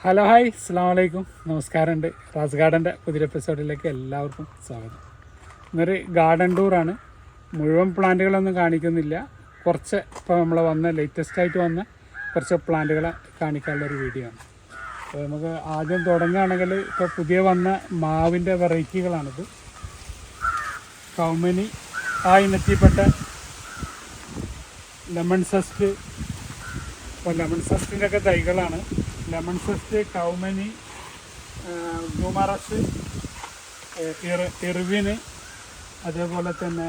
Hello hi അസ്സാം വലൈക്കും നമസ്കാരമുണ്ട്. റാസ് ഗാർഡൻ്റെ പുതിയ എപ്പിസോഡിലേക്ക് എല്ലാവർക്കും സ്വാഗതം. ഇന്നൊരു ഗാർഡൻ ടൂറാണ്. മുഴുവൻ പ്ലാന്റുകളൊന്നും കാണിക്കുന്നില്ല, കുറച്ച് ഇപ്പോൾ നമ്മൾ ലേറ്റസ്റ്റായിട്ട് വന്ന കുറച്ച് പ്ലാന്റുകളെ കാണിക്കാനുള്ളൊരു വീഡിയോ ആണ്. അപ്പോൾ നമുക്ക് ആദ്യം തുടങ്ങുകയാണെങ്കിൽ ഇപ്പോൾ പുതിയ വന്ന മാവിൻ്റെ വെറൈറ്റികളാണിത്. കൗമനി ആ ഇനത്തിൽപ്പെട്ട ലെമൺ സസ്റ്റ്, ഇപ്പോൾ ലെമൺ സസ്റ്റിൻ്റെ ഒക്കെ തൈകളാണ്. ലെമൺ സസ്റ്റ്, കൗമനി, ഗ്ലൂമറസ്, ഇർവിന്, അതേപോലെ തന്നെ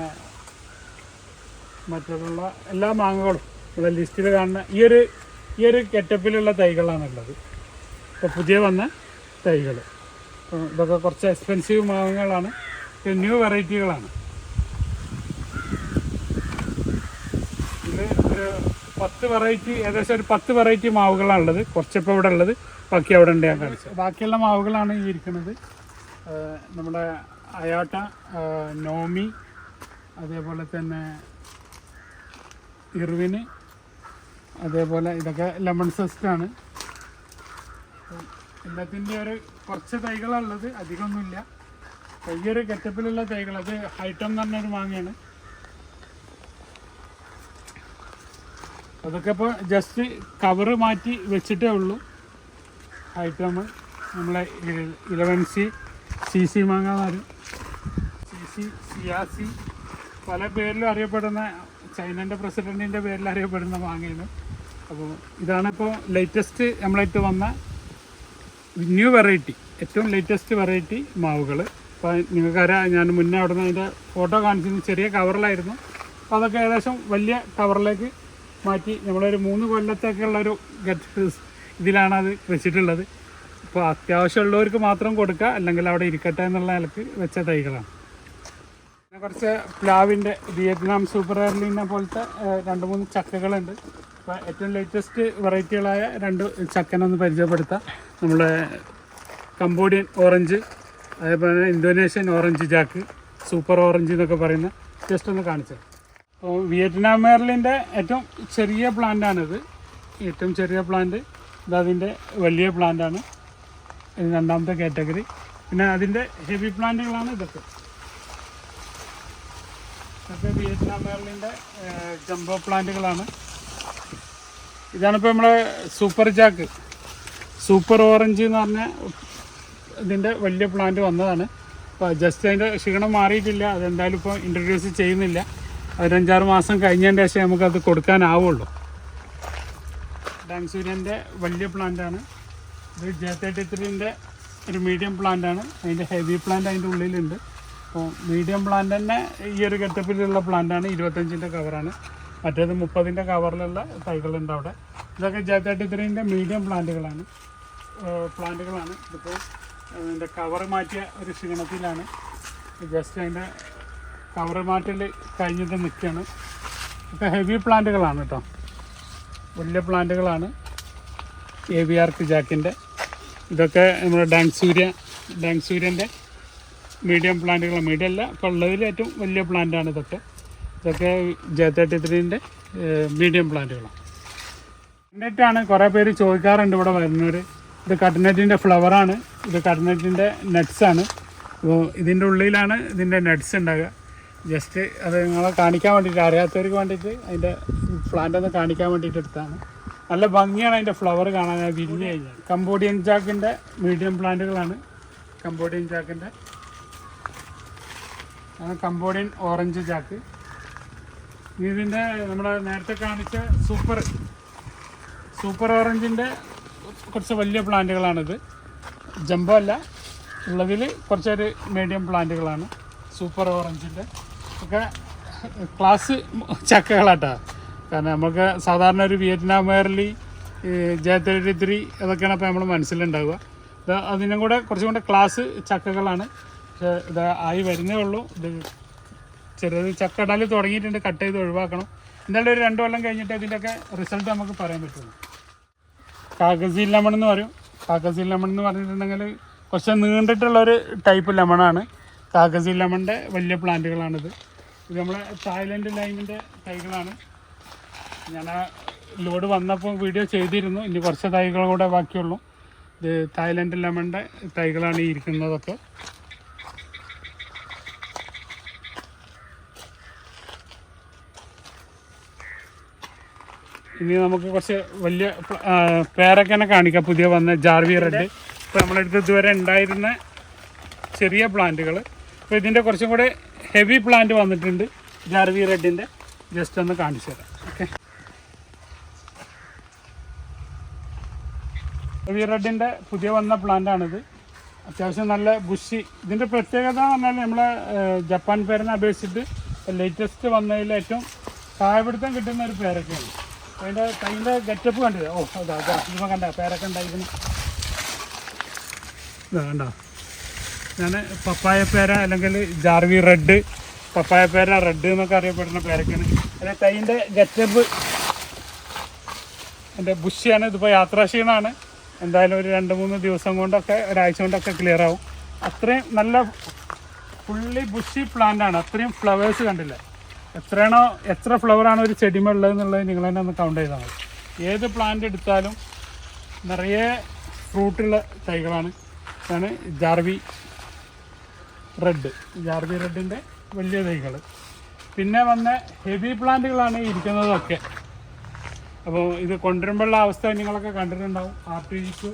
മറ്റുള്ള എല്ലാ മാങ്ങകളും നമ്മുടെ ലിസ്റ്റിൽ കാണുന്ന ഈ ഒരു ഗെറ്റപ്പിലുള്ള തൈകളാണുള്ളത്. ഇപ്പോൾ പുതിയ വന്ന തൈകൾ. ഇതൊക്കെ കുറച്ച് എക്സ്പെൻസീവ് മാങ്ങകളാണ്, ന്യൂ വെറൈറ്റികളാണ്. ഇത് ഒരു 10 വെറൈറ്റി, ഏകദേശം ഒരു 10 വെറൈറ്റി മാവുകളാണുള്ളത്. കുറച്ചിപ്പോൾ ഇവിടെ ഉള്ളത്, ബാക്കി അവിടെ ഉണ്ട് ഞാൻ കാണിച്ചത്. ബാക്കിയുള്ള മാവുകളാണ് ഈ ഇരിക്കുന്നത്. നമ്മുടെ അയാട്ട, നോമി, അതേപോലെ തന്നെ ഇർവിന്, അതേപോലെ ഇതൊക്കെ ലെമൺ സസ്റ്റാണ്. എല്ലാത്തിൻ്റെ ഒരു കുറച്ച് തൈകളാണുള്ളത്, അധികമൊന്നുമില്ല. ഈ ഒരു ഗെറ്റപ്പിലുള്ള തൈകൾ, അത് ഹൈറ്റം എന്ന് പറഞ്ഞൊരു മാങ്ങയാണ്. അതൊക്കെ ഇപ്പോൾ ജസ്റ്റ് കവറ് മാറ്റി വെച്ചിട്ടേ ഉള്ളൂ. ഐറ്റം നമ്മളെ 11C CC മാങ്ങ എന്ന് പറയും, CC, സിയാസി, പല പേരിലും അറിയപ്പെടുന്ന, ചൈനൻ്റെ പ്രസിഡൻറ്റിൻ്റെ പേരിൽ അറിയപ്പെടുന്ന മാങ്ങയാണ്. അപ്പോൾ ഇതാണിപ്പോൾ ലേറ്റസ്റ്റ് നമ്മളായിട്ട് വന്ന ന്യൂ വെറൈറ്റി, ഏറ്റവും ലേറ്റസ്റ്റ് വെറൈറ്റി മാവുകൾ. അപ്പോൾ നിങ്ങൾക്കറിയാം, ഞാൻ മുന്നേ അവിടെ നിന്ന് അതിൻ്റെ ഫോട്ടോ കാണിച്ചിരുന്നു. ചെറിയ കവറിലായിരുന്നു. അപ്പോൾ അതൊക്കെ ഏകദേശം വലിയ കവറിലേക്ക് മാറ്റി നമ്മളൊരു 3 കൊല്ലത്തേക്കുള്ളൊരു ഇതിലാണ് അത് വെച്ചിട്ടുള്ളത്. ഇപ്പോൾ അത്യാവശ്യമുള്ളവർക്ക് മാത്രം കൊടുക്കുക, അല്ലെങ്കിൽ അവിടെ ഇരിക്കട്ടെ എന്നുള്ള നിലക്ക് വെച്ച തൈകളാണ്. പിന്നെ കുറച്ച് പ്ലാവിൻ്റെ വിയറ്റ്നാം സൂപ്പർ എയർലീനെ പോലത്തെ 2-3 ചക്കകളുണ്ട്. അപ്പോൾ ഏറ്റവും ലേറ്റസ്റ്റ് വെറൈറ്റികളായ 2 ചക്കനൊന്ന് പരിചയപ്പെടുത്താം. നമ്മുടെ കംബോഡിയൻ ഓറഞ്ച്, അതേപോലെ തന്നെ Indonesian orange Jack, super orange എന്നൊക്കെ പറയുന്ന ജസ്റ്റ് ഒന്ന് കാണിച്ചത്. അപ്പോൾ വിയറ്റ്നാം മെർലിൻ്റെ ഏറ്റവും ചെറിയ പ്ലാന്റാണിത്. ഏറ്റവും ചെറിയ പ്ലാന്റ് ഇതതിൻ്റെ വലിയ പ്ലാന്റാണ്, ഇത് 2ാമത്തെ കാറ്റഗറി. പിന്നെ അതിൻ്റെ ഹെവി പ്ലാന്റുകളാണ് ഇതൊക്കെ. ഇതൊക്കെ വിയറ്റ്നാം മെർലിൻ്റെ ജംബോ പ്ലാന്റുകളാണ്. ഇതാണിപ്പോൾ നമ്മുടെ സൂപ്പർ ജാക്ക്, സൂപ്പർ ഓറഞ്ച് എന്ന് പറഞ്ഞ ഇതിൻ്റെ വലിയ പ്ലാന്റ് വന്നതാണ്. അപ്പോൾ ജസ്റ്റ് അതിൻ്റെ ക്ഷീണം മാറിയിട്ടില്ല, അതെന്തായാലും ഇപ്പോൾ ഇൻട്രൊഡ്യൂസ് ചെയ്യുന്നില്ല. 5-6 മാസം കഴിഞ്ഞതിൻ്റെ ശേഷം നമുക്കത് കൊടുക്കാനാവുള്ളൂ. ഡാൻസൂര്യൻ്റെ വലിയ പ്ലാന്റാണ് ഇത്. J33ൻ്റെ ഒരു മീഡിയം പ്ലാന്റാണ്. അതിൻ്റെ ഹെവി പ്ലാന്റ് അതിൻ്റെ ഉള്ളിലുണ്ട്. അപ്പോൾ മീഡിയം പ്ലാന്റ് തന്നെ ഈ ഒരു ഗെറ്റപ്പിലുള്ള പ്ലാന്റാണ്. 25ൻ്റെ കവറാണ്. മറ്റേത് 30ൻ്റെ കവറിലുള്ള തൈകളുണ്ട് അവിടെ. ഇതൊക്കെ J33ൻ്റെ മീഡിയം പ്ലാന്റുകളാണ്. ഇതിപ്പോൾ അതിൻ്റെ കവർ മാറ്റിയ ഒരു ക്ഷീണത്തിലാണ്. ജസ്റ്റ് അതിൻ്റെ കവർ മാറ്റൽ കഴിഞ്ഞിട്ട് നിൽക്കുകയാണ്. ഇതൊക്കെ ഹെവി പ്ലാന്റുകളാണ് കേട്ടോ, വലിയ പ്ലാന്റുകളാണ്. AVR ജാക്കിൻ്റെ ഇതൊക്കെ നമ്മുടെ ഡാൻസൂര്യൻ്റെ മീഡിയം പ്ലാന്റുകളാണ്. മീഡിയം അല്ല, ഇപ്പോൾ ഉള്ളതിൽ ഏറ്റവും വലിയ പ്ലാന്റാണ് ഇതൊക്കെ. J33ൻ്റെ മീഡിയം പ്ലാന്റുകളാണ്. കട്ട്നെറ്റാണ് കുറേ പേര് ചോദിക്കാറുണ്ട് ഇവിടെ വരുന്നവർ. ഇത് കട്ട്നെറ്റിൻ്റെ ഫ്ലവറാണ്. ഇത് കട്ട്നെറ്റിൻ്റെ നട്ട്സാണ്. അപ്പോൾ ഇതിൻ്റെ ഉള്ളിലാണ് ഇതിൻ്റെ നട്ട്സ് ഉണ്ടാകുക. ജസ്റ്റ് അത് നിങ്ങളെ കാണിക്കാൻ വേണ്ടിയിട്ട്, അറിയാത്തവർക്ക് വേണ്ടിയിട്ട് അതിൻ്റെ പ്ലാന്റ് ഒന്ന് കാണിക്കാൻ വേണ്ടിയിട്ട് എടുത്താണ്. നല്ല ഭംഗിയാണ് അതിൻ്റെ ഫ്ലവർ കാണാൻ, വിരിഞ്ഞ് കഴിഞ്ഞാൽ. കംബോഡിയൻ ജാക്കിൻ്റെ മീഡിയം പ്ലാന്റുകളാണ്. കംബോഡിയൻ ജാക്കിൻ്റെ കംബോഡിയൻ ഓറഞ്ച് ജാക്ക്. ഇതിൻ്റെ നമ്മുടെ നേരത്തെ കാണിച്ച സൂപ്പർ ഓറഞ്ചിൻ്റെ കുറച്ച് വലിയ പ്ലാന്റുകളാണിത്. ജംബോ അല്ല, ഉള്ളതിൽ കുറച്ചൊരു മീഡിയം പ്ലാന്റുകളാണ്. സൂപ്പർ ഓറഞ്ചിൻ്റെ ഒക്കെ ക്ലാസ് ചക്കകളാട്ടോ. കാരണം നമുക്ക് സാധാരണ ഒരു വിയറ്റ്നാം മെർലി, J33 അതൊക്കെയാണ് അപ്പോൾ നമ്മൾ മനസ്സിലുണ്ടാവുക. ഇത് അതിനും കൂടെ കുറച്ചും കൂടെ ക്ലാസ് ചക്കകളാണ്. പക്ഷേ ഇത് ആയി വരുന്നേ ഉള്ളൂ. ഇത് ചെറിയത് ചക്ക ഇടാൻ തുടങ്ങിയിട്ടുണ്ട്, കട്ട് ചെയ്ത് ഒഴിവാക്കണം. എന്തായാലും ഒരു 2 കൊല്ലം കഴിഞ്ഞിട്ട് ഇതിൻ്റെയൊക്കെ റിസൾട്ട് നമുക്ക് പറയാൻ പറ്റുള്ളൂ. കാഗസി ലെമൺ എന്ന് പറയും. കാഗസി ലെമൺ എന്ന് പറഞ്ഞിട്ടുണ്ടെങ്കിൽ കുറച്ച് നീണ്ടിട്ടുള്ളൊരു ടൈപ്പ് ലെമണാണ്. കാഗസി ലെമണിൻ്റെ വലിയ പ്ലാന്റുകളാണിത്. ഇത് നമ്മളെ തായ്ലൻഡ് ലൈമിൻ്റെ തൈകളാണ്. ഞാൻ ലോഡ് വന്നപ്പോൾ വീഡിയോ ചെയ്തിരുന്നു. ഇനി കുറച്ച് തൈകൾ കൂടെ ബാക്കിയുള്ളൂ. ഇത് തായ്ലൻഡ് ലെമണിൻ്റെ തൈകളാണ് ഈ ഇരിക്കുന്നതൊക്കെ. ഇനി നമുക്ക് കുറച്ച് വലിയ പേരൊക്കെ തന്നെ കാണിക്കാം. പുതിയ വന്ന ജാർവി റെഡ്. ഇപ്പോൾ നമ്മളെടുത്ത് ഇതുവരെ ഉണ്ടായിരുന്ന ചെറിയ പ്ലാന്റുകൾ, അപ്പോൾ ഇതിൻ്റെ കുറച്ചും കൂടെ ഹെവി പ്ലാന്റ് വന്നിട്ടുണ്ട്. ജാർവി റെഡിൻ്റെ ജസ്റ്റ് ഒന്ന് കാണിച്ചു തരാം. ഓക്കെ, ഹെവി റെഡിൻ്റെ പുതിയ വന്ന പ്ലാന്റാണിത്. അത്യാവശ്യം നല്ല ബുഷി. ഇതിൻ്റെ പ്രത്യേകത എന്ന് പറഞ്ഞാൽ നമ്മളെ ജപ്പാൻ പേരിനെ അപേക്ഷിച്ചിട്ട് ലേറ്റസ്റ്റ് വന്നതിൽ ഏറ്റവും കായപിടുത്തം കിട്ടുന്ന ഒരു പേരൊക്കെയാണ്. അതിൻ്റെ ഗെറ്റപ്പ് കണ്ടില്ല? ഓ അതാ ഇപ്പം കണ്ട പേരൊക്കെ ഉണ്ടായിരുന്നു. ഇതാ കണ്ടോ, ഞാൻ പപ്പായ പേര അല്ലെങ്കിൽ ജാർവി റെഡ്, പപ്പായ പേര റെഡ് എന്നൊക്കെ അറിയപ്പെടുന്ന പേരൊക്കെയാണ്. അതിൻ്റെ തൈൻ്റെ ഗെറ്റപ്പ് എൻ്റെ ബുഷിയാണ്. ഇതിപ്പോൾ യാത്രാക്ഷീണമാണ്. എന്തായാലും ഒരു 2-3 ദിവസം കൊണ്ടൊക്കെ ഒരാഴ്ച കൊണ്ടൊക്കെ ക്ലിയർ ആവും. അത്രയും നല്ല ഫുള്ളി ബുഷി പ്ലാന്റാണ്. അത്രയും ഫ്ലവേഴ്സ് കണ്ടില്ല? എത്ര ഫ്ലവറാണ് ഒരു ചെടിമ ഉള്ളതെന്നുള്ളത് നിങ്ങൾ തന്നെ ഒന്ന് കൗണ്ട് ചെയ്താൽ മതി. ഏത് പ്ലാന്റ് എടുത്താലും നിറയെ ഫ്രൂട്ടുള്ള തൈകളാണ്. ഇതാണ് ജാർവി റെഡിൻ്റെ വലിയ തൈകൾ. പിന്നെ വന്ന ഹെവി പ്ലാന്റുകളാണ് ഇരിക്കുന്നതൊക്കെ. അപ്പോൾ ഇത് കൊണ്ടുവരുമ്പോഴുള്ള അവസ്ഥ നിങ്ങളൊക്കെ കണ്ടിട്ടുണ്ടാവും. ആർട്ടിക്ക്,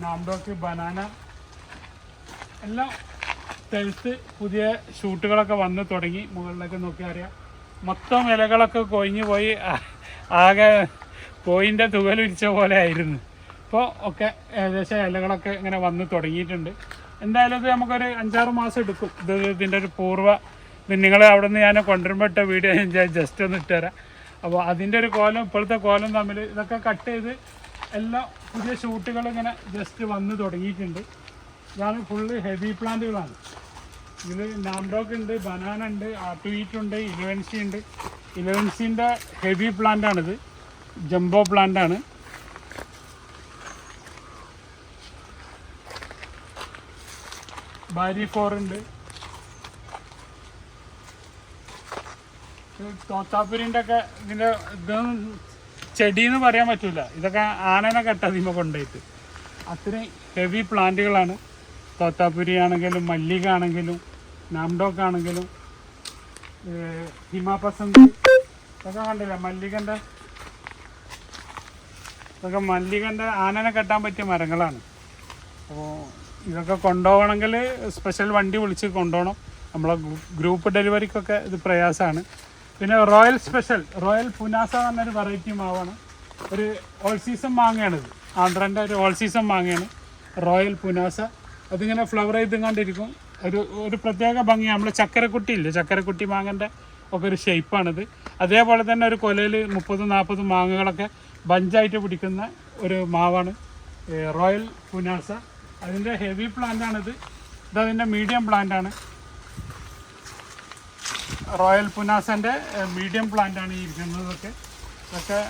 നാംഡോക്ക്, ബനാന എല്ലാം തെളുത്ത് പുതിയ ഷൂട്ടുകളൊക്കെ വന്ന് തുടങ്ങി. മുകളിലൊക്കെ നോക്കിയാൽ അറിയാം, മൊത്തം ഇലകളൊക്കെ കൊഴിഞ്ഞു പോയി ആകെ കോയിൻ്റെ തുകലുരിച്ച പോലെ ആയിരുന്നു. ഇപ്പോൾ ഒക്കെ ഏകദേശം ഇലകളൊക്കെ ഇങ്ങനെ വന്ന് തുടങ്ങിയിട്ടുണ്ട്. എന്തായാലും ഇത് നമുക്കൊരു 5-6 മാസം എടുക്കും. ഇതിൻ്റെ ഒരു ഇത് നിങ്ങൾ അവിടെ നിന്ന് ഞാൻ കൊണ്ടുവരുമ്പോൾ ഇട്ട വീഡിയോ ഞാൻ ജസ്റ്റ് ഒന്ന് ഇട്ടുതരാം. അപ്പോൾ അതിൻ്റെ ഒരു കോലം ഇപ്പോഴത്തെ കോലം തമ്മിൽ ഇതൊക്കെ കട്ട് ചെയ്ത് എല്ലാം പുതിയ ഷൂട്ടുകൾ ഇങ്ങനെ ജസ്റ്റ് വന്ന് തുടങ്ങിയിട്ടുണ്ട്. ഇതാണ് ഫുള്ള് ഹെവി പ്ലാന്റുകളാണ്. ഇതിൽ നാംഡോക്ക് ഉണ്ട്, ബനാന ഉണ്ട്, ആർട്ടുവീറ്റ് ഉണ്ട്, ഇലവൻസി ഉണ്ട്. ഇലവൻസിൻ്റെ ഹെവി പ്ലാന്റാണിത്, ജംബോ പ്ലാന്റാണ്. ബാരി 4 ഉണ്ട്. തോത്താപ്പുരിൻ്റെ ഒക്കെ ഇതിൻ്റെ ഇതൊന്നും ചെടിയെന്ന് പറയാൻ പറ്റില്ല. ഇതൊക്കെ ആനനെ കെട്ടതിമ കൊണ്ടുപോയിട്ട് അത്രയും ഹെവി പ്ലാന്റുകളാണ്. തോത്താപ്പുരി ആണെങ്കിലും മല്ലിക ആണെങ്കിലും നാംഡോക്ക് ആണെങ്കിലും ഹിമാപസന്ത് ഇതൊക്കെ കണ്ടില്ല? മല്ലികൻ്റെ ആനനെ കെട്ടാൻ പറ്റിയ മരങ്ങളാണ്. അപ്പോൾ ഇതൊക്കെ കൊണ്ടുപോകണമെങ്കിൽ സ്പെഷ്യൽ വണ്ടി വിളിച്ച് കൊണ്ടുപോകണം. നമ്മളെ ഗ്രൂപ്പ് ഡെലിവറിക്കൊക്കെ ഇത് പ്രയാസമാണ്. പിന്നെ റോയൽ പുനാസ എന്നൊരു വെറൈറ്റി മാവാണ്. ഒരു ഓൾ സീസൺ മാങ്ങയാണിത്. ആന്ധ്രൻ്റെ ഒരു ഓൾ സീസൺ മാങ്ങയാണ് റോയൽ പുനാസ. അതിങ്ങനെ ഫ്ലവർ ചെയ്തുകൊണ്ടിരിക്കും. ഒരു പ്രത്യേക ഭംഗിയാണ്. നമ്മൾ ചക്കരക്കുട്ടി മാങ്ങൻ്റെ ഒക്കെ ഒരു ഷേപ്പാണിത്. അതേപോലെ തന്നെ ഒരു കൊലയിൽ 30-40 മാങ്ങകളൊക്കെ ബഞ്ചായിട്ട് പിടിക്കുന്ന ഒരു മാവാണ് റോയൽ പുനാസ. അതിൻ്റെ ഹെവി പ്ലാന്റാണിത്. ഇതതിൻ്റെ മീഡിയം പ്ലാന്റാണ്. റോയൽ പുനാസൻ്റെ മീഡിയം പ്ലാന്റാണ് ഈ ഇരിക്കുന്നതൊക്കെ. ഇതൊക്കെ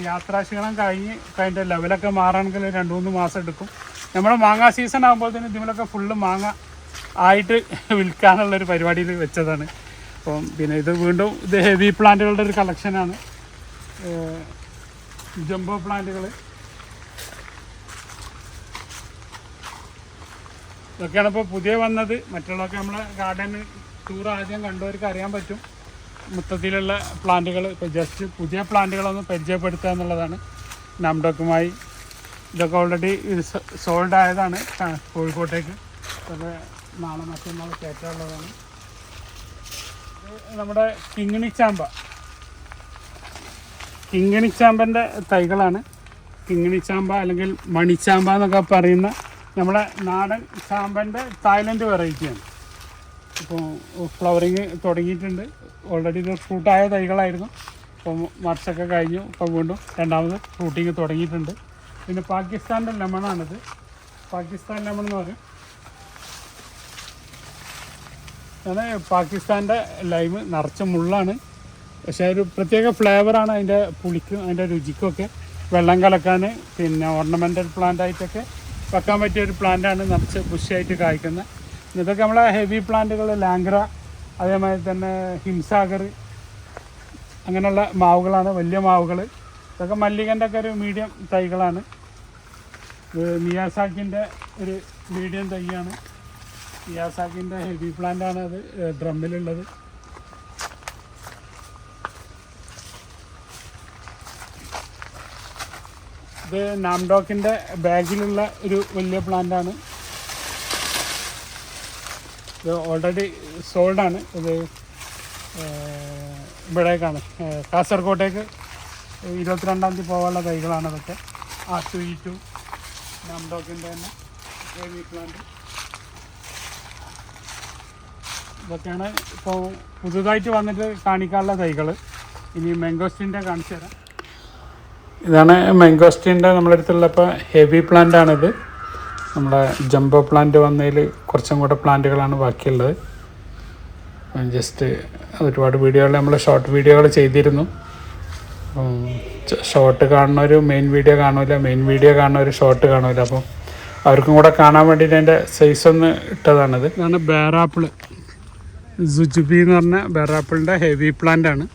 യാത്രാക്ഷീണം കഴിഞ്ഞ് അതിൻ്റെ ലെവലൊക്കെ മാറണമെങ്കിൽ 2-3 മാസം എടുക്കും. നമ്മുടെ മാങ്ങ സീസൺ ആകുമ്പോൾ തന്നെ ഇതിലൊക്കെ ഫുള്ള് മാങ്ങ ആയിട്ട് വിൽക്കാനുള്ളൊരു പരിപാടിയിൽ വെച്ചതാണ്. അപ്പം പിന്നെ ഇത് വീണ്ടും ഇത് ഹെവി പ്ലാന്റുകളുടെ ഒരു കളക്ഷനാണ്. ജംബോ പ്ലാന്റുകൾ ഇതൊക്കെയാണ് ഇപ്പോൾ പുതിയ വന്നത്. മറ്റുള്ളതൊക്കെ നമ്മളെ ഗാർഡൻ ടൂർ ആദ്യം കണ്ടവർക്ക് അറിയാൻ പറ്റും മൊത്തത്തിലുള്ള പ്ലാന്റുകൾ. ഇപ്പോൾ ജസ്റ്റ് പുതിയ പ്ലാന്റുകളൊന്ന് പരിചയപ്പെടുത്തുക എന്നുള്ളതാണ്. നാംഡോക്കുമായി ഇതൊക്കെ ഓൾറെഡി സോൾഡ് ആയതാണ് കോഴിക്കോട്ടേക്ക്. അതൊക്കെ നാളെ മറ്റന്നാൾ കയറ്റാനുള്ളതാണ്. നമ്മുടെ കിങ്ങിണിച്ചാമ്പൻ്റെ തൈകളാണ്. കിങ്ങിണിച്ചാമ്പ അല്ലെങ്കിൽ മണിച്ചാമ്പ എന്നൊക്കെ പറയുന്ന നമ്മളെ നാടൻ ചാമ്പൻ്റെ തായ്ലൻഡ് വെറൈറ്റിയാണ്. ഇപ്പോൾ ഫ്ലവറിങ് തുടങ്ങിയിട്ടുണ്ട്. ഓൾറെഡി ഇത് ഫ്രൂട്ടായ തൈകളായിരുന്നു. ഇപ്പോൾ മർച്ചൊക്കെ കഴിഞ്ഞു. ഇപ്പോൾ വീണ്ടും രണ്ടാമത് ഫ്രൂട്ടിങ് തുടങ്ങിയിട്ടുണ്ട്. പിന്നെ പാകിസ്ഥാൻ്റെ ലെമണാണിത്. പാകിസ്ഥാൻ ലെമൺ എന്ന് പറയും. അത് പാകിസ്ഥാൻ്റെ ലൈമ് നിറച്ച മുള്ളാണ്. പക്ഷേ ഒരു പ്രത്യേക ഫ്ലേവറാണ് അതിൻ്റെ പുളിക്കും അതിൻ്റെ രുചിക്കുമൊക്കെ. വെള്ളം കലക്കാൻ പിന്നെ ഓർണമെൻ്റൽ പ്ലാന്റായിട്ടൊക്കെ വെക്കാൻ പറ്റിയൊരു പ്ലാന്റാണ്. നിറച്ച് ബുഷായിട്ട് കായ്ക്കുന്നത്. ഇതൊക്കെ നമ്മളെ ഹെവി പ്ലാന്റുകൾ ലാംഗ്ര, അതേമാതിരി തന്നെ ഹിംസാഗർ അങ്ങനെയുള്ള മാവുകളാണ്, വലിയ മാവുകൾ. ഇതൊക്കെ മല്ലികൻ്റെ ഒക്കെ ഒരു മീഡിയം തൈകളാണ്. ഇത് മിയാസാക്കിൻ്റെ ഒരു മീഡിയം തൈയാണ്. മിയാസാക്കിൻ്റെ ഹെവി പ്ലാന്റാണ് അത് ഡ്രമ്മിലുള്ളത്. ഇത് നാംഡോക്കിൻ്റെ ബാഗിലുള്ള ഒരു വലിയ പ്ലാന്റാണ്. ഇത് ഓൾറെഡി സോൾഡാണ്. ഇത് ഇവിടേക്കാണ് കാസർഗോട്ടേക്ക് 22-ാം തീയതി പോകാനുള്ള തൈകളാണ് അതൊക്കെ. R2E2 നാംഡോക്കിൻ്റെ തന്നെ ഹെവി പ്ലാന്റ്. ഇതൊക്കെയാണ് ഇപ്പോൾ പുതുതായിട്ട് വന്നിട്ട് കാണിക്കാനുള്ള തൈകൾ. ഇനി മാംഗോസ്റ്റീൻ്റെ കാണിച്ചു തരാം. ഇതാണ് മാംഗോസ്റ്റീൻ്റെ നമ്മുടെ അടുത്തുള്ള ഇപ്പോൾ ഹെവി പ്ലാന്റാണിത്. നമ്മുടെ ജംബോ പ്ലാന്റ് വന്നതിൽ കുറച്ചും കൂടെ പ്ലാന്റുകളാണ് ബാക്കിയുള്ളത്. ജസ്റ്റ് ഒരുപാട് വീഡിയോകൾ നമ്മൾ ഷോർട്ട് വീഡിയോകൾ ചെയ്തിരുന്നു. ഷോർട്ട് കാണുന്നവർ മെയിൻ വീഡിയോ കാണില്ല, മെയിൻ വീഡിയോ കാണുന്നവർ ഷോർട്ട് കാണില്ല. അപ്പം അവർക്കും കൂടെ കാണാൻ വേണ്ടിയിട്ട് അതിൻ്റെ സൈസ് ഒന്ന് ഇട്ടതാണിത്. ഇതാണ് ബേറാപ്പിൾ, സുജുബി എന്ന് പറഞ്ഞ ബേറാപ്പിളിൻ്റെ ഹെവി പ്ലാന്റാണ്.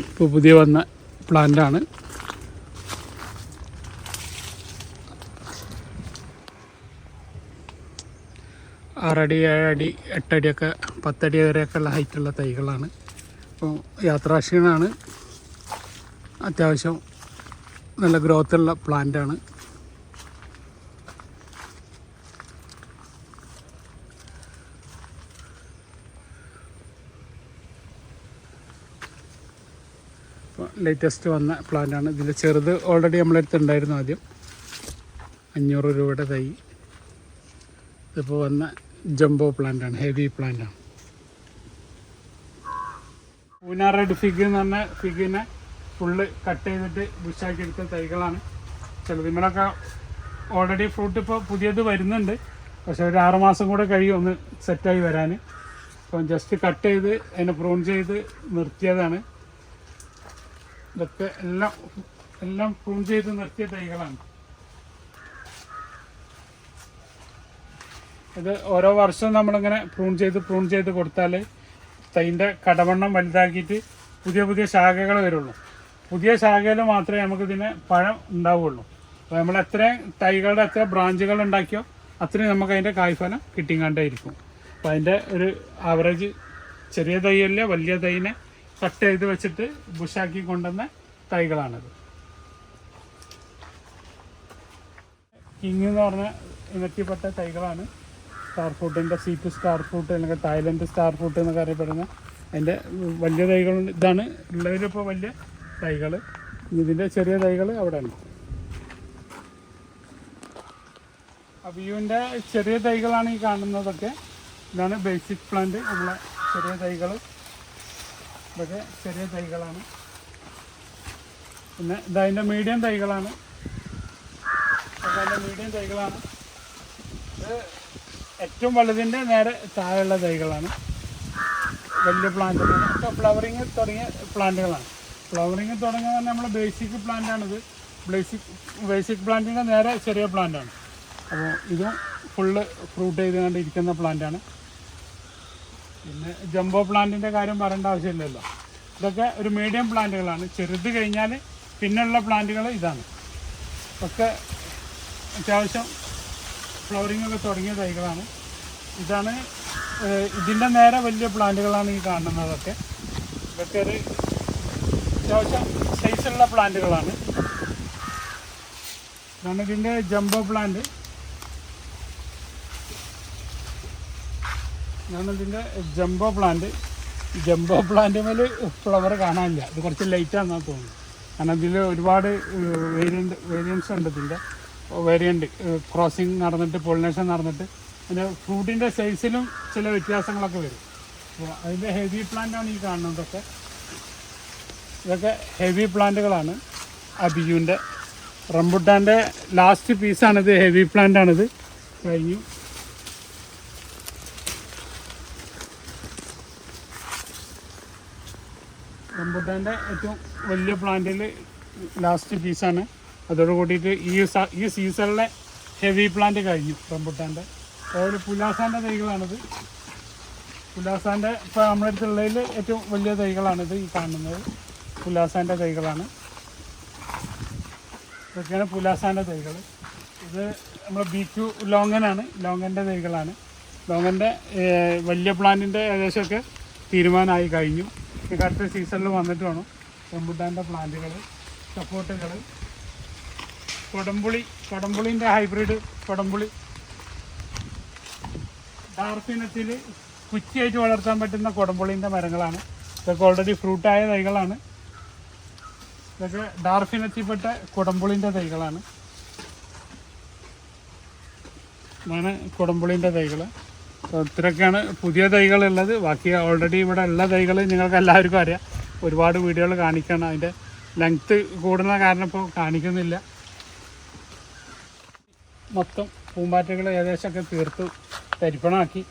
ഇപ്പോൾ പുതിയ വന്ന പ്ലാന്റാണ്. ആറടി, 7 അടി, 8 അടിയൊക്കെ 10 അടി വരെയൊക്കെ ഉള്ള ഹൈറ്റുള്ള തൈകളാണ്. അപ്പോൾ യാത്രാക്ഷീണമാണ്. അത്യാവശ്യം നല്ല ഗ്രോത്തുള്ള പ്ലാന്റാണ്. ലേറ്റസ്റ്റ് വന്ന പ്ലാന്റാണ്. ഇതിൽ ചെറുത് ഓൾറെഡി നമ്മളടുത്ത് ഉണ്ടായിരുന്നു ആദ്യം. 500 രൂപയുടെ തൈ. ഇതിപ്പോൾ വന്ന ജംബോ പ്ലാന്റാണ്, ഹെവി പ്ലാന്റാണ്. പൂന റെഡ് ഫിഗ് എന്ന് പറഞ്ഞ ഫിഗിനെ ഫുള്ള് കട്ട് ചെയ്തിട്ട് ബുഷാക്കി എടുത്ത തൈകളാണ്. ചിലതിന്മേലൊക്കെ ഓൾറെഡി ഫ്രൂട്ട് ഇപ്പോൾ പുതിയത് വരുന്നുണ്ട്. പക്ഷേ ഒരു 6 മാസം കൂടെ കഴിയും ഒന്ന് സെറ്റായി വരാൻ. അപ്പം ജസ്റ്റ് കട്ട് ചെയ്ത് അതിനെ പ്രൂൺ ചെയ്ത് നിർത്തിയതാണ്. ഇതൊക്കെ എല്ലാം പ്രൂൺ ചെയ്ത് നിർത്തിയ തൈകളാണ്. ഇത് ഓരോ വർഷവും നമ്മളിങ്ങനെ പ്രൂൺ ചെയ്ത് കൊടുത്താൽ തൈൻ്റെ കടവണ്ണം വലുതാക്കിയിട്ട് പുതിയ ശാഖകൾ വരുള്ളൂ. പുതിയ ശാഖയിൽ മാത്രമേ നമുക്കിതിന് പഴം ഉണ്ടാവുകയുള്ളൂ. അപ്പോൾ നമ്മൾ എത്രയും തൈകളുടെ എത്ര ബ്രാഞ്ചുകൾ ഉണ്ടാക്കിയോ അത്രയും നമുക്ക് അതിൻ്റെ കായ്ഫലം കിട്ടിങ്ങാണ്ടായിരിക്കും. അപ്പോൾ അതിൻ്റെ ഒരു ആവറേജ് ചെറിയ തൈയല്ല, വലിയ തൈനെ കട്ട് ചെയ്ത് വെച്ചിട്ട് ബുഷാക്കി കൊണ്ടുവന്ന തൈകളാണിത്. കിങ് എന്ന് പറഞ്ഞ ഇനത്തിൽപ്പെട്ട തൈകളാണ്. സ്റ്റാർ ഫ്രൂട്ടിൻ്റെ സീറ്റ് സ്റ്റാർ ഫ്രൂട്ട് അല്ലെങ്കിൽ തായ്ലൻഡ് സ്റ്റാർ ഫ്രൂട്ട് എന്നൊക്കെ അറിയപ്പെടുന്ന അതിൻ്റെ വലിയ തൈകൾ ഇതാണ് ഉള്ളതിലിപ്പോൾ വലിയ തൈകൾ. ഇതിൻ്റെ ചെറിയ തൈകൾ അവിടെ ഉണ്ട്. അബിയുവിൻ്റെ ചെറിയ തൈകളാണ് ഈ കാണുന്നതൊക്കെ. ഇതാണ് ബേസിക് പ്ലാന്റ്, നമ്മളെ ചെറിയ തൈകൾ. ഇതൊക്കെ ചെറിയ തൈകളാണ്. പിന്നെ ഇതതിൻ്റെ മീഡിയം തൈകളാണ്. ഇത് ഏറ്റവും വലുതിൻ്റെ നേരെ താഴെയുള്ള തൈകളാണ്. വലിയ പ്ലാന്റുകളാണ്. ഒക്കെ ഫ്ലവറിങ് തുടങ്ങിയ പ്ലാന്റുകളാണ്. ഫ്ലവറിങ് തുടങ്ങിയ പറഞ്ഞാൽ നമ്മൾ ബേസിക് പ്ലാന്റാണിത്. ബേസിക് പ്ലാന്റിൻ്റെ നേരെ ചെറിയ പ്ലാന്റാണ്. അപ്പോൾ ഇതും ഫുള്ള് ഫ്രൂട്ട് ചെയ്തുകൊണ്ട് ഇരിക്കുന്ന പ്ലാന്റാണ്. പിന്നെ ജംബോ പ്ലാന്റിൻ്റെ കാര്യം പറയേണ്ട ആവശ്യമില്ലല്ലോ. ഇതൊക്കെ ഒരു മീഡിയം പ്ലാന്റുകളാണ്. ചെറുത് കഴിഞ്ഞാൽ പിന്നെയുള്ള പ്ലാന്റുകൾ ഇതാണ്. ഒക്കെ അത്യാവശ്യം ഫ്ലവറിംഗ് ഒക്കെ തുടങ്ങിയ തൈകളാണ്. ഇതാണ് ഇതിൻ്റെ നേരെ വലിയ പ്ലാന്റുകളാണ് ഈ കാണുന്നതൊക്കെ. ഇതൊക്കെ ഒരു അത്യാവശ്യം സൈസുള്ള പ്ലാന്റുകളാണ്. ഇതാണ് ഇതിൻ്റെ ജംബോ പ്ലാന്റ്. ജംബോ പ്ലാന്റ് മേൽ ഫ്ലവർ കാണാനില്ല. ഇത് കുറച്ച് ലൈറ്റാണെന്നാണ് തോന്നുന്നു. കാരണം ഇതിൽ ഒരുപാട് വേരിയൻസ് ഉണ്ട്. ഇതിൻ്റെ വേരിയൻ്റ് ക്രോസിങ് നടന്നിട്ട് പോളിനേഷൻ നടന്നിട്ട് അതിൻ്റെ ഫ്രൂട്ടിൻ്റെ സൈസിലും ചില വ്യത്യാസങ്ങളൊക്കെ വരും. അപ്പോൾ അതിൻ്റെ ഹെവി പ്ലാന്റാണ് ഈ കാണുന്നതൊക്കെ. ഇതൊക്കെ ഹെവി പ്ലാന്റുകളാണ്. അബിയുവിൻ്റെ റംബുട്ടാൻ്റെ ലാസ്റ്റ് പീസാണിത്. ഹെവി പ്ലാന്റാണിത്. കഴിഞ്ഞു. റംബുട്ടാൻ്റെ ഏറ്റവും വലിയ പ്ലാന്റിൽ ലാസ്റ്റ് പീസാണ്. അതോട് കൂടിയിട്ട് ഈ സീസണിലെ ഹെവി പ്ലാന്റ് കഴിഞ്ഞു റംബുട്ടാൻ്റെ. അതുപോലെ പുലാസാൻ്റെ തൈകളാണിത്. പുലാസാൻ്റെ ഇപ്പോൾ നമ്മുടെ അടുത്തുള്ളതിൽ ഏറ്റവും വലിയ തൈകളാണിത്. ഈ കാണുന്നത് പുലാസാൻ്റെ തൈകളാണ്. ഇതൊക്കെയാണ് പുലാസാൻ്റെ തൈകൾ. ഇത് നമ്മൾ BQ ലോങ്ങനാണ്, ലോങ്ങൻ്റെ തൈകളാണ്. ലോങ്ങൻ്റെ വലിയ പ്ലാന്റിൻ്റെ ഏകദേശമൊക്കെ തീരുമാനമായി കഴിഞ്ഞു. ഈ അടുത്ത സീസണിൽ വന്നിട്ട് വേണം. റംബുട്ടാൻ്റെ പ്ലാന്റുകൾ, സപ്പോർട്ടുകൾ, കൊടംപുളിൻ്റെ ഹൈബ്രിഡ് കൊടംപുളി, ഡാർഫിനത്തിൽ കുറ്റിയായിട്ട് വളർത്താൻ പറ്റുന്ന കൊടംപുളിൻ്റെ മരങ്ങളാണ്. ഇതൊക്കെ ഓൾറെഡി ഫ്രൂട്ടായ തൈകളാണ്. ഇതൊക്കെ ഡാർഫിനത്തിൽപ്പെട്ട കൊടംപുളിൻ്റെ തൈകളാണ്. ഇതാണ് കൊടംപുളിൻ്റെ തൈകൾ. ഇത്രയൊക്കെയാണ് പുതിയ തൈകളുള്ളത്. ബാക്കി ഓൾറെഡി ഇവിടെ ഉള്ള തൈകൾ നിങ്ങൾക്ക് എല്ലാവർക്കും അറിയാം. ഒരുപാട് വീഡിയോകൾ കാണിക്കണം. അതിൻ്റെ ലെങ്ത്ത് കൂടുന്ന കാരണം ഇപ്പോൾ കാണിക്കുന്നില്ല. മൊത്തം പൂമ്പാറ്റകൾ ഏകദേശമൊക്കെ തീർത്ത് തരിപ്പണമാക്കി.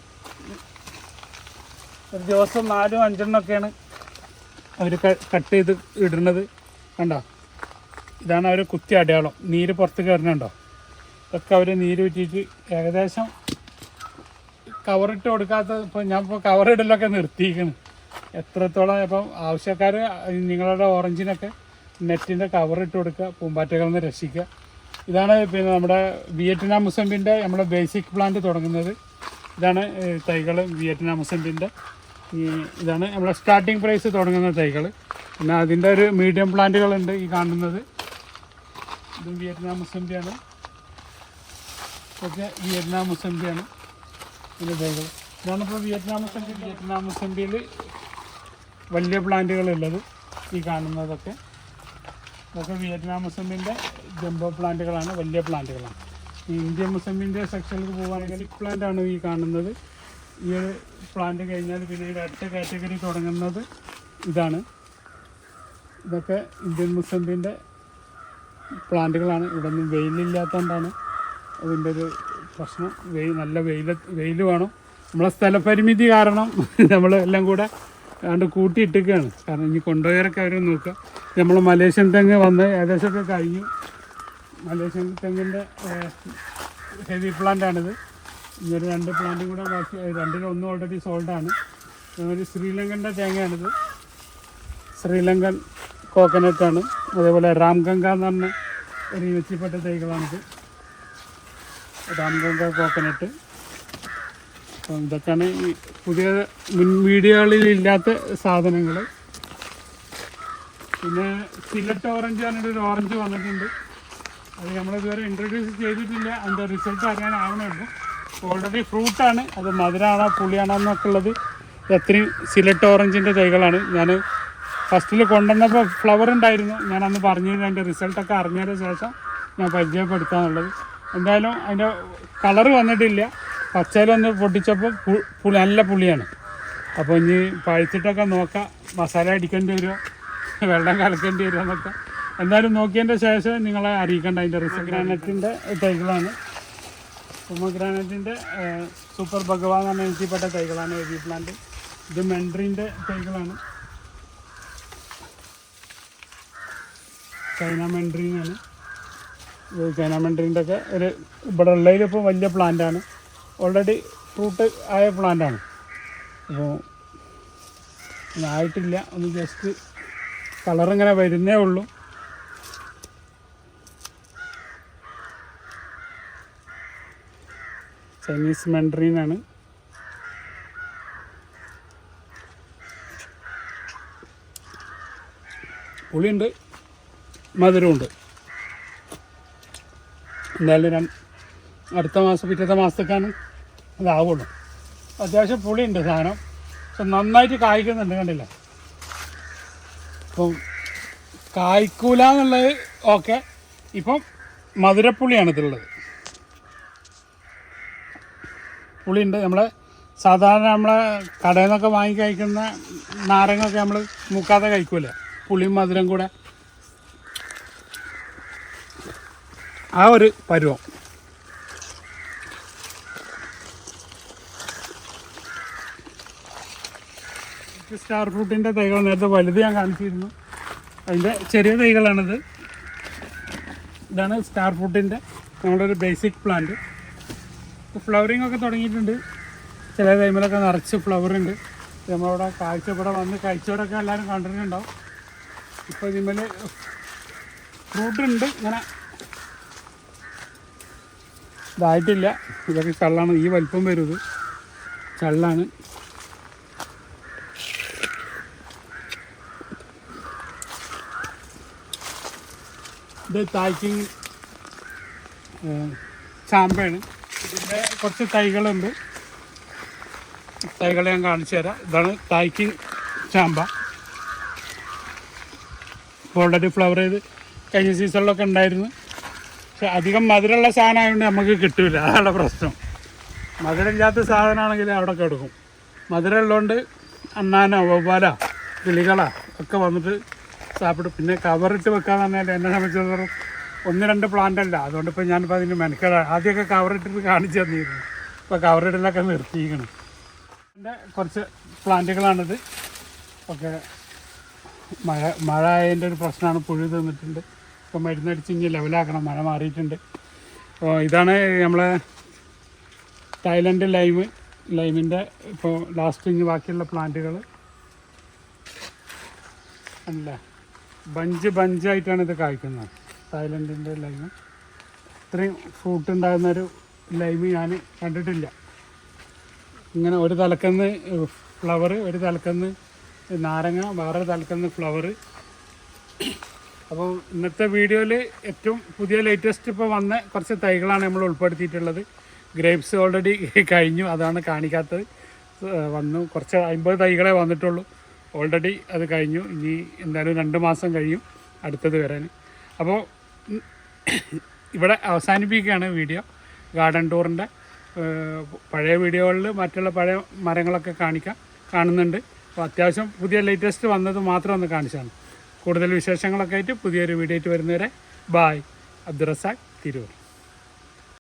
ഒരു ദിവസം 4-5 എണ്ണമൊക്കെയാണ് അവർ കട്ട് ചെയ്ത് ഇടുന്നത്. കണ്ടോ, ഇതാണ് അവർ കുത്തി അടയാളം. നീര് പുറത്ത് കയറുന്നുണ്ടോ? ഇതൊക്കെ അവർ നീര് വെച്ചിട്ട് ഏകദേശം കവറിട്ട് കൊടുക്കാത്ത. ഇപ്പോൾ ഞാൻ ഇപ്പോൾ കവറിടലൊക്കെ നിർത്തിയിരിക്കുന്നു. എത്രത്തോളം ഇപ്പം ആവശ്യക്കാർ നിങ്ങളുടെ ഓറഞ്ചിനൊക്കെ നെറ്റിൻ്റെ കവറിട്ട് കൊടുക്കുക, പൂമ്പാറ്റകളിൽ നിന്ന് രക്ഷിക്കുക. ഇതാണ് പിന്നെ നമ്മുടെ വിയറ്റ്നാം മുസമ്പിൻ്റെ നമ്മുടെ ബേസിക് പ്ലാന്റ് തുടങ്ങുന്നത്. ഇതാണ് തൈകൾ വിയറ്റ്നാം മുസമ്പിൻ്റെ. ഇതാണ് നമ്മുടെ സ്റ്റാർട്ടിങ് പ്രൈസ് തുടങ്ങുന്ന തൈകൾ. പിന്നെ അതിൻ്റെ ഒരു മീഡിയം പ്ലാന്റുകളുണ്ട് ഈ കാണുന്നത്. ഇതും വിയറ്റ്നാം മുസമ്പിയാണ്. ഇതൊക്കെ വിയറ്റ്നാം മുസമ്പിയാണ് ഇതിൻ്റെ തൈകൾ. ഇതാണിപ്പോൾ വിയറ്റ്നാം മുസമ്പിയിൽ വലിയ പ്ലാന്റുകളുള്ളത്. ഈ കാണുന്നതൊക്കെ ഇതൊക്കെ വിയറ്റ്നാം മുസമ്പിൻ്റെ ജംബോ പ്ലാന്റുകളാണ്, വലിയ പ്ലാന്റുകളാണ്. ഈ ഇന്ത്യൻ മുസമ്പിൻ്റെ സെക്ഷനിലേക്ക് പോകുകയാണെങ്കിൽ പ്ലാന്റാണ് ഈ കാണുന്നത്. ഈ ഒരു പ്ലാന്റ് കഴിഞ്ഞാൽ പിന്നീട് അടുത്ത കാറ്റഗറി തുടങ്ങുന്നത് ഇതാണ്. ഇതൊക്കെ ഇന്ത്യൻ മുസമ്പിൻ്റെ പ്ലാന്റുകളാണ്. ഇവിടെ ഒന്നും വെയിലില്ലാത്തതുകൊണ്ടാണ് അതിൻ്റെ ഒരു പ്രശ്നം. നല്ല വെയിൽ വേണം. നമ്മളെ സ്ഥലപരിമിതി കാരണം നമ്മൾ എല്ലാം കൂടെ അതുകൊണ്ട് കൂട്ടിയിട്ടൊക്കെയാണ്. കാരണം ഇനി കൊണ്ടുപോയവരൊക്കെ അവർ നോക്കുക. നമ്മൾ മലേഷ്യൻ തെങ്ങ് വന്ന് ഏകദേശമൊക്കെ കഴിഞ്ഞു. മലേഷ്യൻ തെങ്ങിൻ്റെ ഹെവി പ്ലാന്റാണിത്. ഇതൊരു 2 പ്ലാന്റും കൂടെ ബാക്കി. 2-1 ഓൾറെഡി സോൾഡാണ്. ഒരു ശ്രീലങ്കൻ്റെ തേങ്ങയാണിത്. ശ്രീലങ്കൻ കോക്കനട്ടാണ്. അതേപോലെ രാംഗംഗ എന്ന് പറഞ്ഞ ഒരു ഇനത്തിൽപ്പെട്ട തൈകളാണിത്. രാംഗംഗ കോക്കനട്ട്. ഇതൊക്കെയാണ് ഈ പുതിയ മുൻ വീഡിയോകളിൽ ഇല്ലാത്ത സാധനങ്ങൾ. പിന്നെ സിലറ്റ് ഓറഞ്ച് പറഞ്ഞിട്ടൊരു ഓറഞ്ച് വന്നിട്ടുണ്ട്. അത് നമ്മളിതുവരെ ഇൻട്രൊഡ്യൂസ് ചെയ്തിട്ടില്ല. അതിൻ്റെ റിസൾട്ട് അറിയാനാവണേ ഉള്ളൂ. ഓൾറെഡി ഫ്രൂട്ടാണ്. അത് മധുരമാണോ പുളിയാണോ എന്നൊക്കെ ഉള്ളത് എത്രയും സിലറ്റ് ഓറഞ്ചിൻ്റെ തൈകളാണ്. ഞാൻ ഫസ്റ്റിൽ കൊണ്ടുവന്നപ്പോൾ ഫ്ലവർ ഉണ്ടായിരുന്നു. ഞാൻ അന്ന് പറഞ്ഞിരുന്നു. അതിൻ്റെ റിസൾട്ടൊക്കെ അറിഞ്ഞതിന് ശേഷം ഞാൻ പരിചയപ്പെടുത്താന്നുള്ളത്. എന്തായാലും അതിൻ്റെ കളറ് വന്നിട്ടില്ല. പച്ചയിലൊന്ന് പൊട്ടിച്ചപ്പോൾ നല്ല പുളിയാണ്. അപ്പോൾ ഇനി പഴുത്തിട്ടൊക്കെ നോക്കാം. മസാല അടിക്കേണ്ടി വരുമോ, വെള്ളം കലക്കേണ്ടി വരുമോ എന്നൊക്കെ എന്തായാലും നോക്കിയതിൻ്റെ ശേഷം നിങ്ങളെ അറിയിക്കേണ്ട. അതിൻ്റെ പൊമഗ്രാനൈറ്റിൻ്റെ തൈകളാണ്. പൊമഗ്രാനൈറ്റിൻ്റെ സൂപ്പർ ഭഗവാൻ എന്ന് പറഞ്ഞ ഇനത്തിൽപ്പെട്ട തൈകളാണ് ഹെവി പ്ലാന്റ്. ഇത് മെൻഡ്രീൻ്റെ തൈകളാണ്. ചൈന മെൻഡ്രീനാണ്. ചൈന മെൻഡ്രീൻ്റെ ഒക്കെ ഒരു ഇവിടെ ഉള്ളതിലിപ്പോൾ വലിയ പ്ലാന്റാണ്. ഓൾറെഡി ഫ്രൂട്ട് ആയ പ്ലാന്റാണ്. അപ്പോൾ ആയിട്ടില്ല. ഒന്ന് ജസ്റ്റ് കളറിങ്ങനെ വരുന്നേ ഉള്ളൂ. ചൈനീസ് മെൻഡ്രീനാണ്. പുളിയുണ്ട്, മധുരമുണ്ട്. എന്തായാലും അടുത്ത മാസം പിറ്റത്തെ മാസത്തേക്കാണ് അതാവുള്ളൂ. അത്യാവശ്യം പുളിയുണ്ട് സാധനം. പക്ഷെ നന്നായിട്ട് കായ്ക്കുന്നുണ്ട്. കണ്ടില്ല, അപ്പം കായ്ക്കൂല എന്നുള്ളത് ഓക്കെ. ഇപ്പം മധുരപ്പുളിയാണ് ഇതിലുള്ളത്. പുളിയുണ്ട്. നമ്മളെ സാധാരണ നമ്മളെ കടയിൽ നിന്നൊക്കെ വാങ്ങി കഴിക്കുന്ന നാരങ്ങൊക്കെ നമ്മൾ മൂക്കാതെ കഴിക്കൂല. പുളിയും മധുരം കൂടെ ആ ഒരു പരുവം. സ്റ്റാർ ഫ്രൂട്ടിൻ്റെ തൈകൾ നേരത്തെ വലുത് ഞാൻ കാണിച്ചിരുന്നു. അതിൻ്റെ ചെറിയ തൈകളാണിത്. ഇതാണ് സ്റ്റാർ ഫ്രൂട്ടിൻ്റെ നമ്മുടെ ഒരു ബേസിക് പ്ലാന്റ്. ഫ്ലവറിങ് ഒക്കെ തുടങ്ങിയിട്ടുണ്ട്. ചില ടൈമിലൊക്കെ നിറച്ച് ഫ്ലവറുണ്ട്. നമ്മളിവിടെ ഇവിടെ വന്ന് കഴിച്ചവരൊക്കെ എല്ലാവരും കണ്ടിട്ടുണ്ടാവും. ഇപ്പോൾ ഇതിന്മേൽ ഫ്രൂട്ടുണ്ട്. ഇങ്ങനെ ഇതായിട്ടില്ല, ഇതൊക്കെ ചള്ളാണ്. ഈ വലിപ്പം വരും, ഇത് ചള്ളാണ്. ഇത് തായ്ക്കിങ് ചാമ്പയാണ്. ഇതിൻ്റെ കുറച്ച് തൈകളുണ്ട്, തൈകൾ ഞാൻ കാണിച്ചു തരാം. ഇതാണ് തായ്ക്കിങ് ചാമ്പ. ഓൾറെഡി ഫ്ലവർ ചെയ്ത് കഴിഞ്ഞ സീസണിലൊക്കെ ഉണ്ടായിരുന്നു. പക്ഷെ അധികം മധുരമുള്ള സാധനമായതുകൊണ്ട് നമുക്ക് കിട്ടില്ല, അതാണ് പ്രശ്നം. മധുരമില്ലാത്ത സാധനമാണെങ്കിൽ അവിടെ കിടക്കും. മധുരമുള്ളതുകൊണ്ട് അണ്ണാനോ വവ്വാലോ കിളികളോ ഒക്കെ വന്നിട്ട് സാപ്പിടും. പിന്നെ കവറിട്ട് വെക്കാന്ന് പറഞ്ഞാൽ എന്നെ സംബന്ധിച്ചിടത്തോളം 1-2 പ്ലാന്റ് അല്ല. അതുകൊണ്ടിപ്പോൾ ഞാനിപ്പോൾ അതിന് മെനക്കെടാ. ആദ്യമൊക്കെ കവറിട്ടിട്ട് കാണിച്ചു തന്നിരുന്നു, ഇപ്പോൾ കവറിടലൊക്കെ നിർത്തിയിരിക്കണം. എൻ്റെ കുറച്ച് പ്ലാന്റുകളാണിത്. ഒക്കെ മഴ ആയതിൻ്റെ ഒരു പ്രശ്നമാണ്, പുഴു തിന്നിട്ടുണ്ട്. ഇപ്പോൾ മരുന്നടിച്ച് ഇനി ലെവലാക്കണം, മഴ മാറിയിട്ടുണ്ട്. അപ്പോൾ ഇതാണ് നമ്മളെ തായ്ലൻഡ് ലൈമിൻ്റെ ഇപ്പോൾ ലാസ്റ്റ് ഇനി ബാക്കിയുള്ള പ്ലാന്റുകൾ അല്ല, ബഞ്ചായിട്ടാണ് ഇത് കായ്ക്കുന്നത്. തായ്ലൻഡിൻ്റെ ലൈമ് ഇത്രയും ഫ്രൂട്ട് ഉണ്ടാകുന്നൊരു ലൈമ് ഞാൻ കണ്ടിട്ടില്ല. ഇങ്ങനെ ഒരു തലക്കന്ന് ഫ്ലവർ, ഒരു തലക്കന്ന് നാരങ്ങ, വേറെ തലക്കന്ന് ഫ്ലവർ. അപ്പോൾ ഇന്നത്തെ വീഡിയോയിൽ ഏറ്റവും പുതിയ ലേറ്റസ്റ്റ് ഇപ്പോൾ വന്ന കുറച്ച് തൈകളാണ് നമ്മൾ ഉൾപ്പെടുത്തിയിട്ടുള്ളത്. ഗ്രേപ്സ് ഓൾറെഡി കഴിഞ്ഞു, അതാണ് കാണിക്കാത്തത്. വന്നു കുറച്ച് 50 തൈകളെ വന്നിട്ടുള്ളൂ. ഓൾറെഡി അത് കഴിഞ്ഞു. ഇനി എന്തായാലും 2 മാസം കഴിയും അടുത്തത് വരാൻ. അപ്പോൾ ഇവിടെ അവസാനിപ്പിക്കുകയാണ് വീഡിയോ. ഗാർഡൻ ടൂറിൻ്റെ പഴയ വീഡിയോകളിൽ മറ്റുള്ള പഴയ മരങ്ങളൊക്കെ കാണുന്നുണ്ട്. അപ്പോൾ അത്യാവശ്യം പുതിയ ലേറ്റസ്റ്റ് വന്നത് മാത്രം ഒന്ന് കാണിച്ചാണ്. കൂടുതൽ വിശേഷങ്ങളൊക്കെ ആയിട്ട് പുതിയൊരു വീഡിയോ ആയിട്ട് വരുന്നവരെ ബായ്. അബ്ദുറസാഖ്, തിരൂർ.